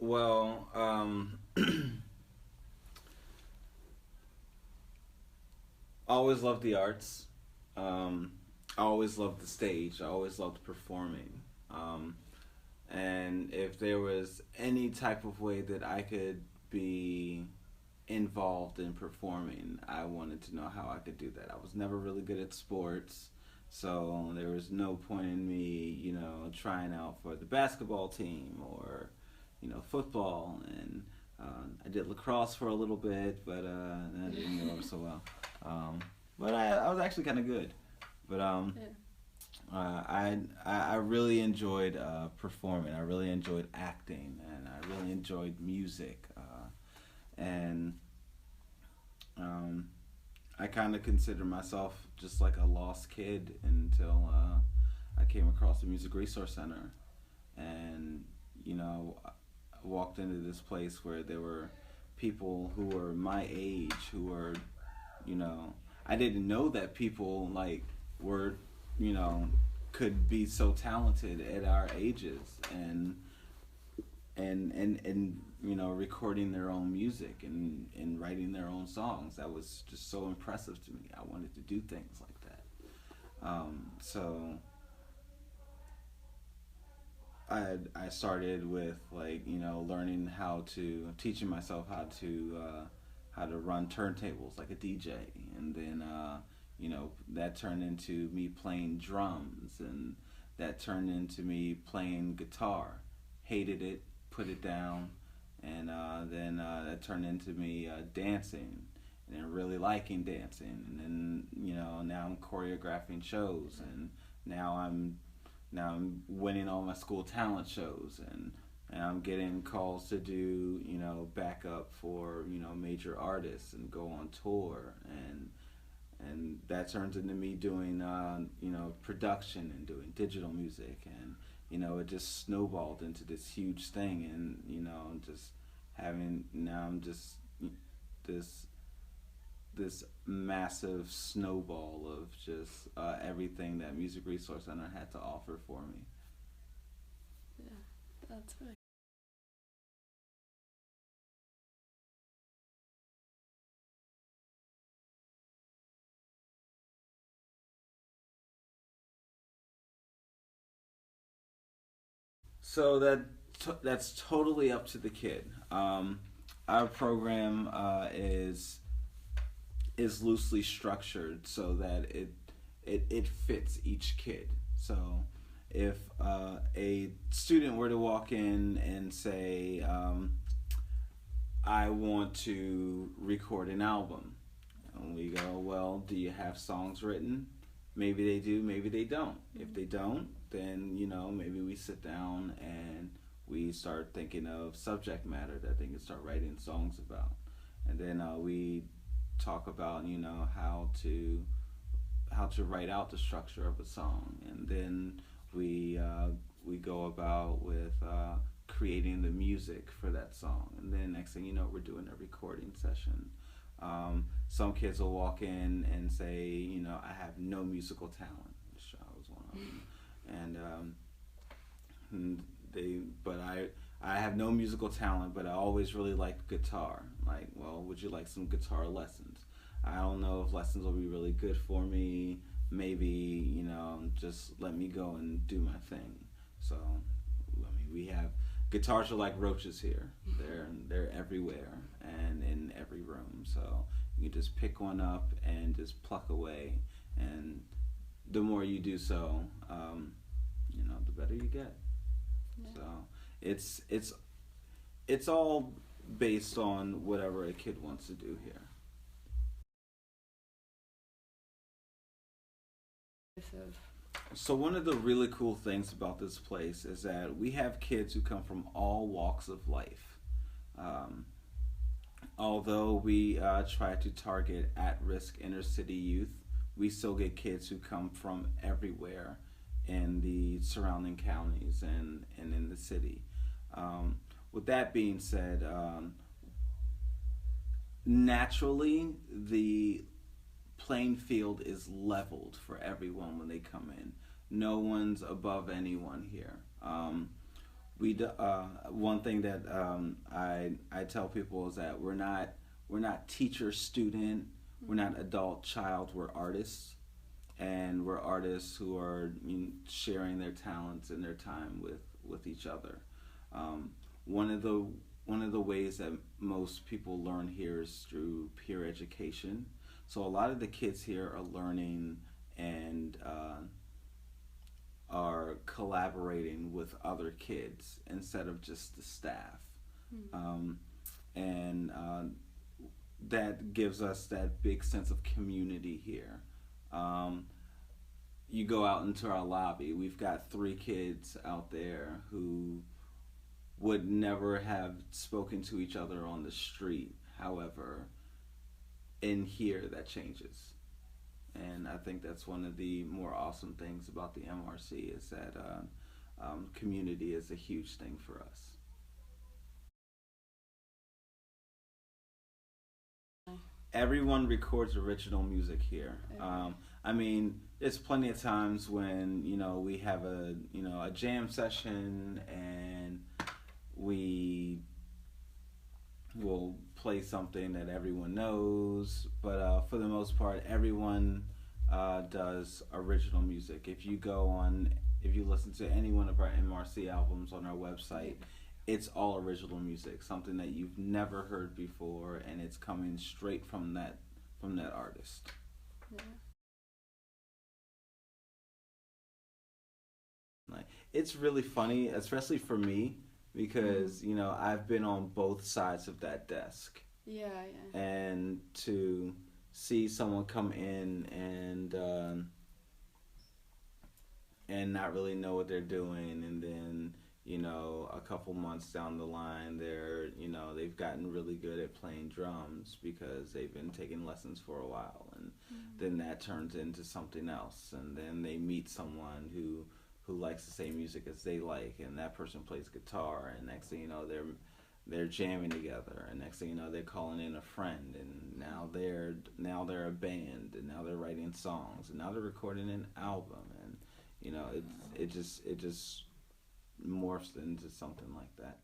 Well, I always loved the arts. Um, I always loved the stage. I always loved performing. Um, and if there was any type of way that I could be involved in performing, I wanted to know how I could do that. I was never really good at sports, so there was no point in me, trying out for the basketball team or, football. And I did lacrosse for a little bit, but that didn't go over so well. Um, but I was actually kind of good. But Yeah. I really enjoyed performing. I really enjoyed acting, and I really enjoyed music. And um, I kind of consider myself just like a lost kid until I came across the Music Resource Center, and I walked into this place where there were people who were my age who were, you know, I didn't know that people like were, you know, could be so talented at our ages, and recording their own music and writing their own songs. That was just so impressive to me. I wanted to do things like that. So I started with, like, learning how to teaching myself how to run turntables like a DJ, and then that turned into me playing drums, and that turned into me playing guitar. Hated it, put it down, and then that turned into me dancing, and then really liking dancing, and then now I'm choreographing shows, and now I'm now I'm winning all my school talent shows, and I'm getting calls to do backup for major artists and go on tour, and that turns into me doing production and doing digital music, and it just snowballed into this huge thing, and just having now I'm just this this massive snowball of just everything that Music Resource Center had to offer for me. Yeah, that's really. So that's totally up to the kid. Our program is loosely structured so that it fits each kid. So if a student were to walk in and say, I want to record an album, and we go, well, do you have songs written? Maybe they do, maybe they don't. If they don't, then maybe we sit down and we start thinking of subject matter that they can start writing songs about, and then we talk about how to write out the structure of a song, and then we go about with creating the music for that song, and then next thing you know, we're doing a recording session. Some kids will walk in and say, I have no musical talent, which I was one of them, and but I have no musical talent, but I always really liked guitar. Like, well, would you like some guitar lessons? I don't know if lessons will be really good for me. Maybe, just let me go and do my thing. So, I mean, we have guitars are like roaches here. They're everywhere and in every room. So you just pick one up and just pluck away, and the more you do so, the better you get. Yeah. So it's all based on whatever a kid wants to do here. Of. So one of the really cool things about this place is that we have kids who come from all walks of life. Um, Although we try to target at-risk inner-city youth, we still get kids who come from everywhere in the surrounding counties and in the city. Um, with that being said, naturally the playing field is leveled for everyone when they come in. No one's above anyone here. One thing that I tell people is that we're not teacher student, we're not adult child, we're artists, and we're artists who are, sharing their talents and their time with each other. Um, one of the one of the ways that most people learn here is through peer education. So a lot of the kids here are learning and are collaborating with other kids instead of just the staff. Um, and that gives us that big sense of community here. Um, you go out into our lobby, we've got three kids out there who would never have spoken to each other on the street. However, in here, that changes. And I think that's one of the more awesome things about the MRC is that community is a huge thing for us. Everyone records original music here. I mean, there's plenty of times when we have a jam session and we will play something that everyone knows, but for the most part, everyone does original music. If you listen to any one of our MRC albums on our website, it's all original music, something that you've never heard before, and it's coming straight from that artist. Yeah. Like, it's really funny, especially for me, because I've been on both sides of that desk, Yeah. Yeah. and to see someone come in and not really know what they're doing, and then a couple months down the line they've gotten really good at playing drums because they've been taking lessons for a while, and then that turns into something else, and then they meet someone who likes the same music as they like, and that person plays guitar, and next thing you know they're jamming together, and next thing you know they're calling in a friend, and now they're a band, and now they're writing songs, and now they're recording an album, and it just morphs into something like that.